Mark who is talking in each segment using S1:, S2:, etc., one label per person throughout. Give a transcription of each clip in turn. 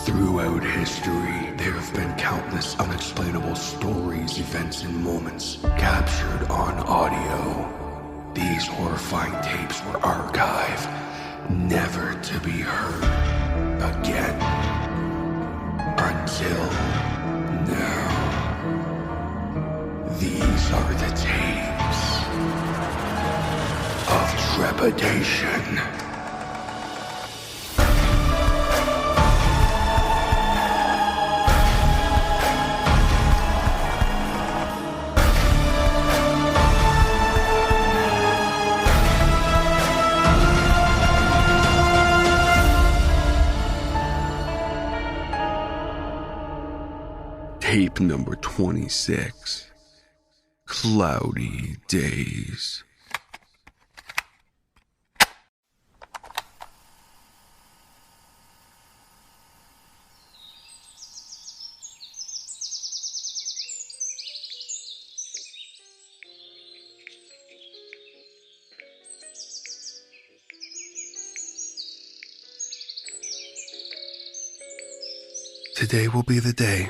S1: Throughout history, there have been countless unexplainable stories, events, and moments captured on audio. These horrifying tapes were archived, never to be heard again. Until now. These are the tapes of trepidation. Tape number 26, Cloudy Days. Today will be the day.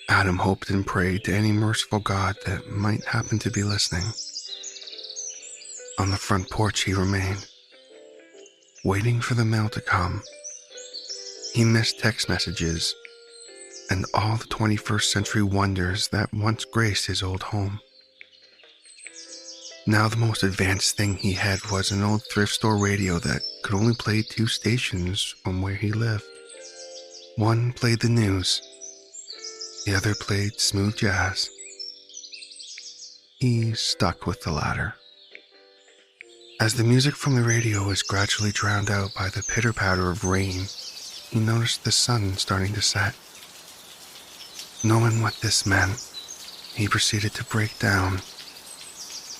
S1: Adam hoped and prayed to any merciful God that might happen to be listening. On the front porch he remained, waiting for the mail to come. He missed text messages and all the 21st century wonders that once graced his old home. Now the most advanced thing he had was an old thrift store radio that could only play 2 stations from where he lived. One played the news. The other played smooth jazz. He stuck with the latter. As the music from the radio was gradually drowned out by the pitter-patter of rain, he noticed the sun starting to set. Knowing what this meant, he proceeded to break down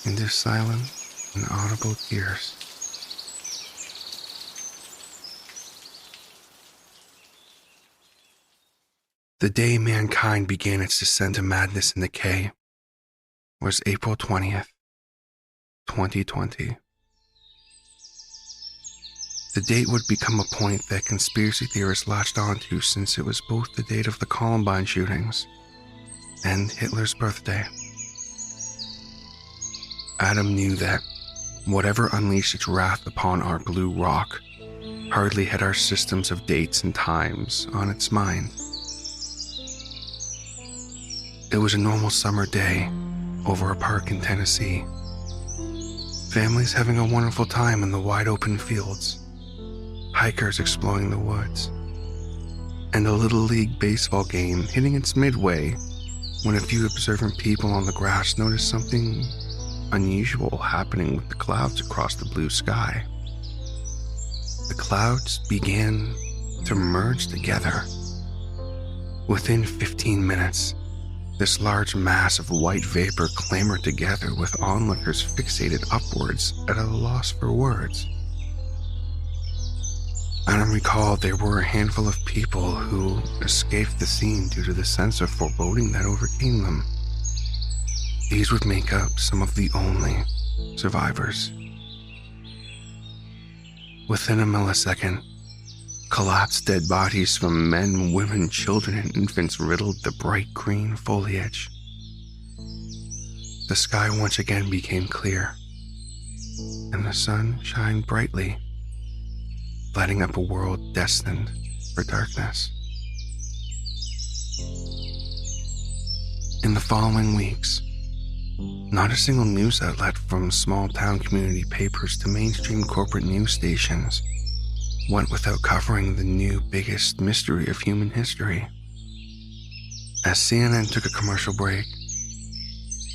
S1: into silent and audible tears. The day mankind began its descent to madness and decay was April 20th, 2020. The date would become a point that conspiracy theorists latched onto since it was both the date of the Columbine shootings and Hitler's birthday. Adam knew that whatever unleashed its wrath upon our blue rock hardly had our systems of dates and times on its mind. It was a normal summer day over a park in Tennessee. Families having a wonderful time in the wide open fields, hikers exploring the woods, and a little league baseball game hitting its midway when a few observant people on the grass noticed something unusual happening with the clouds across the blue sky. The clouds began to merge together. Within 15 minutes, this large mass of white vapor clamoured together with onlookers fixated upwards at a loss for words. Adam recalled there were a handful of people who escaped the scene due to the sense of foreboding that overcame them. These would make up some of the only survivors. Within a millisecond, collapsed dead bodies from men, women, children, and infants riddled the bright green foliage. The sky once again became clear, and the sun shined brightly, lighting up a world destined for darkness. In the following weeks, not a single news outlet from small-town community papers to mainstream corporate news stations went without covering the new biggest mystery of human history. As CNN took a commercial break,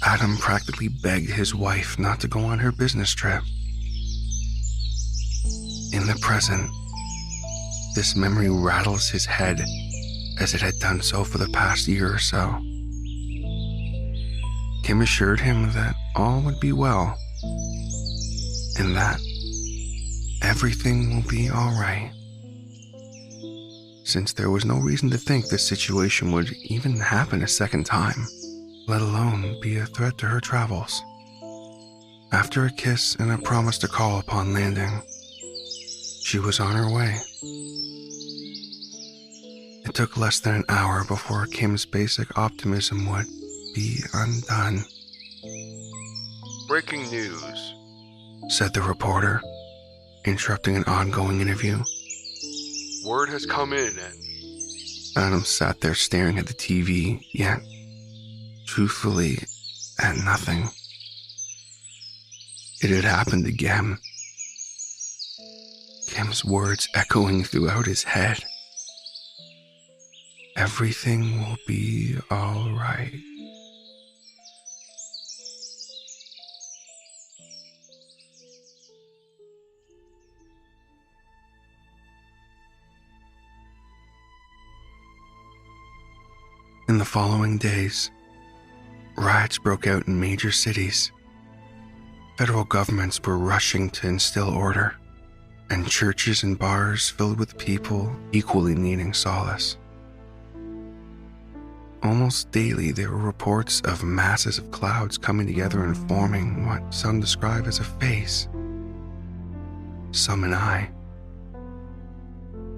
S1: Adam practically begged his wife not to go on her business trip. In the present, this memory rattles his head as it had done so for the past year or so. Kim assured him that all would be well, and that everything will be all right, since there was no reason to think this situation would even happen a second time, let alone be a threat to her travels. After a kiss and a promise to call upon landing, she was on her way. It took less than an hour before Kim's basic optimism would be undone.
S2: Breaking news,
S1: said the reporter, interrupting an ongoing interview.
S2: Word has come in and...
S1: Adam sat there staring at the TV, yet, truthfully, at nothing. It had happened again. Kim's words echoing throughout his head. Everything will be all right. In the following days, riots broke out in major cities. Federal governments were rushing to instill order, and churches and bars filled with people equally needing solace. Almost daily, there were reports of masses of clouds coming together and forming what some describe as a face, some an eye,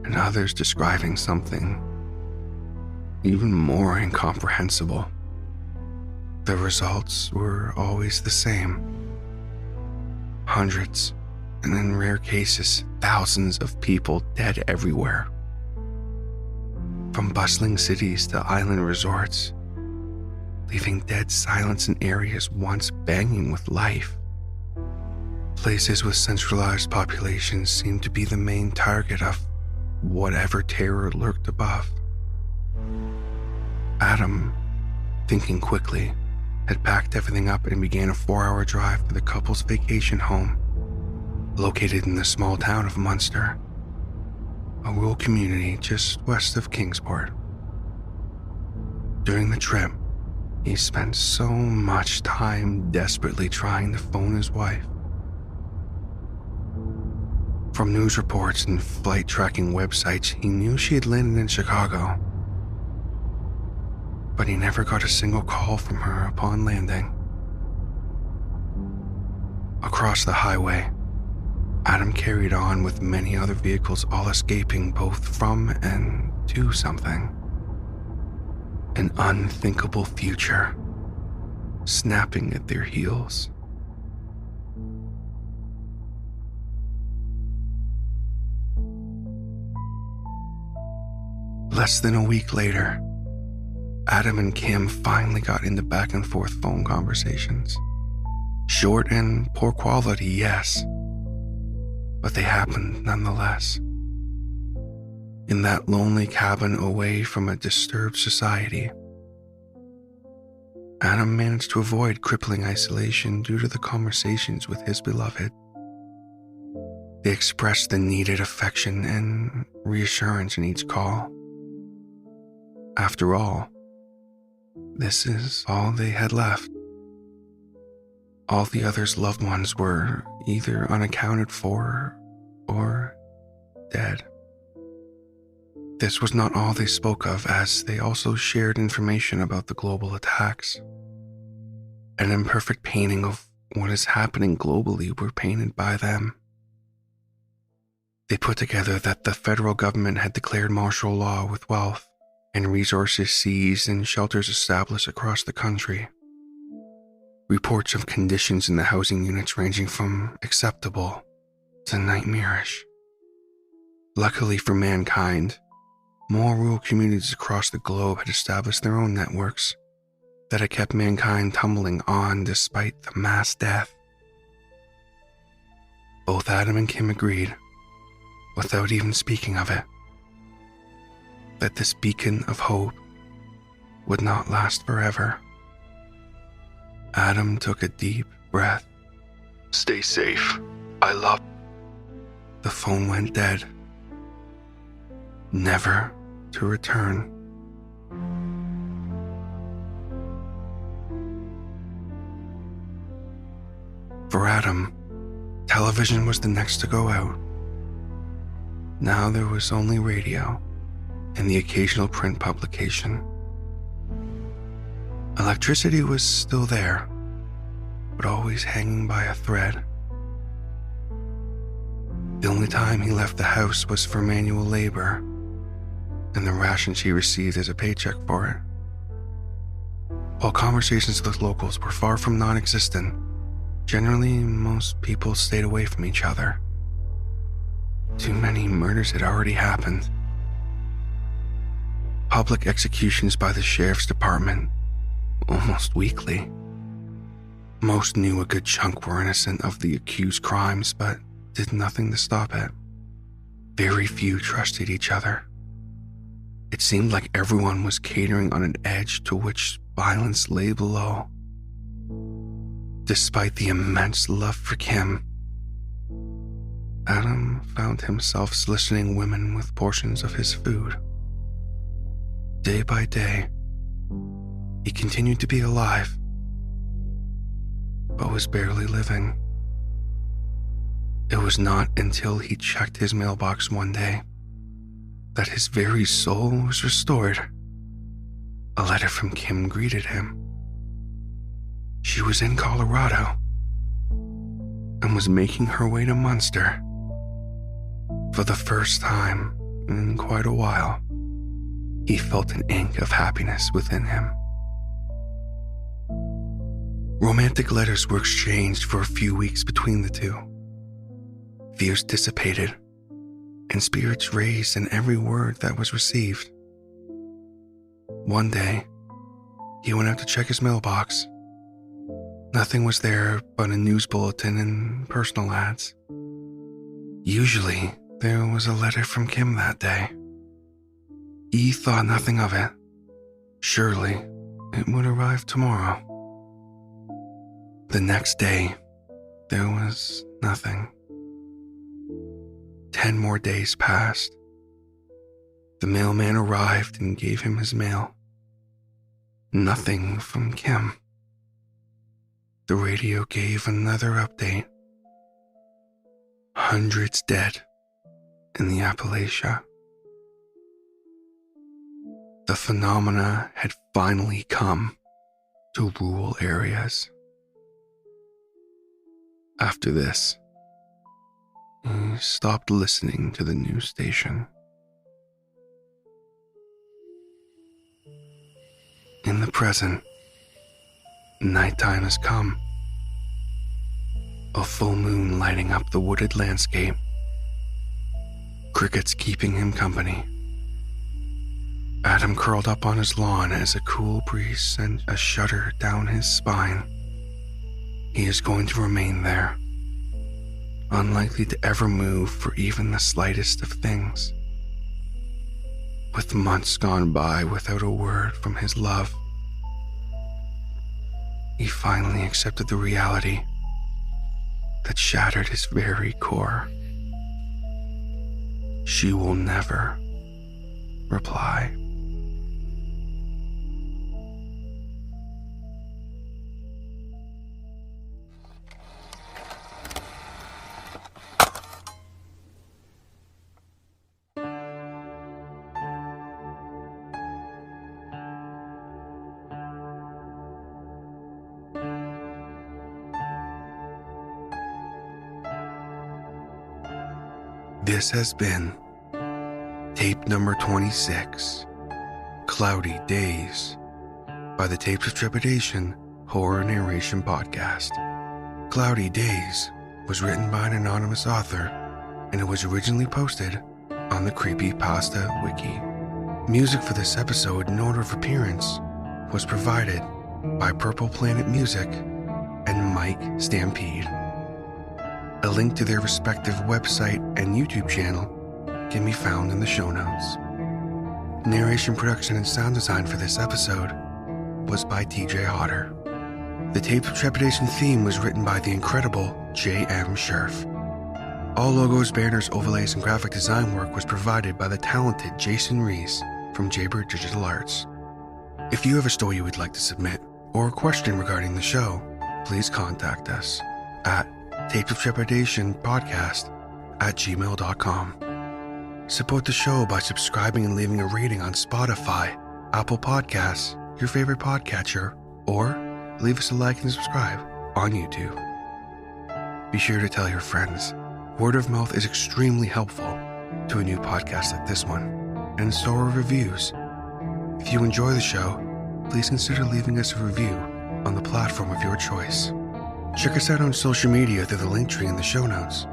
S1: and others describing something even more incomprehensible. The results were always the same. Hundreds, and in rare cases, thousands of people dead everywhere. From bustling cities to island resorts, leaving dead silence in areas once banging with life. Places with centralized populations seemed to be the main target of whatever terror lurked above. Adam, thinking quickly, had packed everything up and began a 4-hour drive to the couple's vacation home, located in the small town of Munster, a rural community just west of Kingsport. During the trip, he spent so much time desperately trying to phone his wife. From news reports and flight tracking websites, he knew she had landed in Chicago, but he never got a single call from her upon landing. Across the highway, Adam carried on with many other vehicles, all escaping both from and to something. An unthinkable future, snapping at their heels. Less than a week later, Adam and Kim finally got into back and forth phone conversations. Short and poor quality, yes, but they happened nonetheless. In that lonely cabin away from a disturbed society, Adam managed to avoid crippling isolation due to the conversations with his beloved. They expressed the needed affection and reassurance in each call. After all, this is all they had left. All the others' loved ones were either unaccounted for or dead. This was not all they spoke of, as they also shared information about the global attacks. An imperfect painting of what is happening globally were painted by them. They put together that the federal government had declared martial law with wealth and resources seized and shelters established across the country. Reports of conditions in the housing units ranging from acceptable to nightmarish. Luckily for mankind, more rural communities across the globe had established their own networks that had kept mankind tumbling on despite the mass death. Both Adam and Kim agreed, without even speaking of it, that this beacon of hope would not last forever. Adam took a deep breath.
S2: Stay safe. I love...
S1: The phone went dead, never to return. For Adam, television was the next to go out. Now there was only radio and the occasional print publication. Electricity was still there, but always hanging by a thread. The only time he left the house was for manual labor, and the ration she received as a paycheck for it. While conversations with locals were far from non-existent, generally most people stayed away from each other. Too many murders had already happened. Public executions by the sheriff's department, almost weekly. Most knew a good chunk were innocent of the accused crimes, but did nothing to stop it. Very few trusted each other. It seemed like everyone was catering on an edge to which violence lay below. Despite the immense love for Kim, Adam found himself soliciting women with portions of his food. Day by day, he continued to be alive, but was barely living. It was not until he checked his mailbox one day that his very soul was restored. A letter from Kim greeted him. She was in Colorado and was making her way to Munster. For the first time in quite a while, he felt an ink of happiness within him. Romantic letters were exchanged for a few weeks between the two. Fears dissipated, and spirits raised in every word that was received. One day, he went out to check his mailbox. Nothing was there but a news bulletin and personal ads. Usually, there was a letter from Kim that day. He thought nothing of it. Surely, it would arrive tomorrow. The next day, there was nothing. 10 more days passed. The mailman arrived and gave him his mail. Nothing from Kim. The radio gave another update. Hundreds dead in the Appalachia. The phenomena had finally come to rural areas. After this, he stopped listening to the news station. In the present, nighttime has come. A full moon lighting up the wooded landscape. Crickets keeping him company. Adam curled up on his lawn as a cool breeze sent a shudder down his spine. He is going to remain there, unlikely to ever move for even the slightest of things. With months gone by without a word from his love, he finally accepted the reality that shattered his very core. She will never reply. This has been tape number 26, Cloudy Days, by the Tapes of Trepidation Horror Narration Podcast. Cloudy Days was written by an anonymous author, and it was originally posted on the Creepypasta Wiki. Music for this episode in order of appearance was provided by Purple Planet Music and Mike Stampede. A link to their respective website and YouTube channel can be found in the show notes. Narration, production, and sound design for this episode was by TJ Hodder. The Tapes of Trepidation theme was written by the incredible J.M. Scherf. All logos, banners, overlays, and graphic design work was provided by the talented Jason Rees from Jaybird Digital Arts. If you have a story you would like to submit or a question regarding the show, please contact us at tapesoftrepidation.podcast@gmail.com. Support the show by subscribing and leaving a rating on Spotify, Apple Podcasts, your favorite podcatcher, or leave us a like and subscribe on YouTube. Be sure to tell your friends. Word of mouth is extremely helpful to a new podcast like this one. and so are reviews. If you enjoy the show, please consider leaving us a review on the platform of your choice. Check us out on social media through the link tree in the show notes.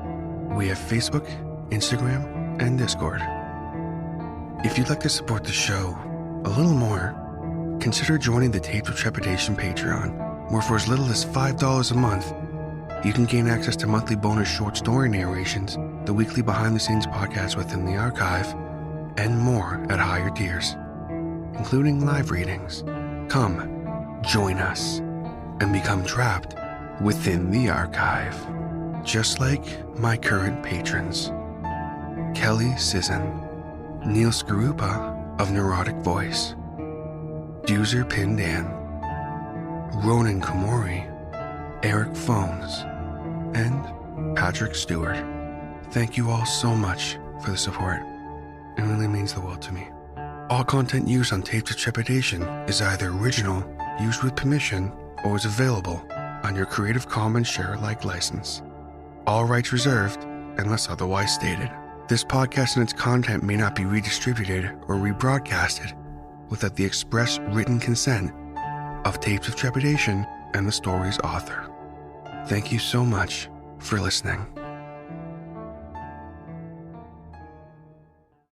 S1: We have Facebook, Instagram, and Discord. If you'd like to support the show a little more, consider joining the Tapes of Trepidation Patreon, where for as little as $5 a month, you can gain access to monthly bonus short story narrations, the weekly behind-the-scenes podcast within the archive, and more at higher tiers, including live readings. Come, join us, and become trapped within the archive, just like my current patrons: Kelly Sisson, Neil Skarupa of Neurotic Voice, Duzer Pindan, Ronan Komori, Eric Phones, and Patrick Stewart. Thank you all so much for the support. It really means the world to me. All content used on Tapes of Trepidation is either original, used with permission, or is available on your Creative Commons share-alike license. All rights reserved unless otherwise stated. This podcast and its content may not be redistributed or rebroadcasted without the express written consent of Tapes of Trepidation and the story's author. Thank you so much for listening.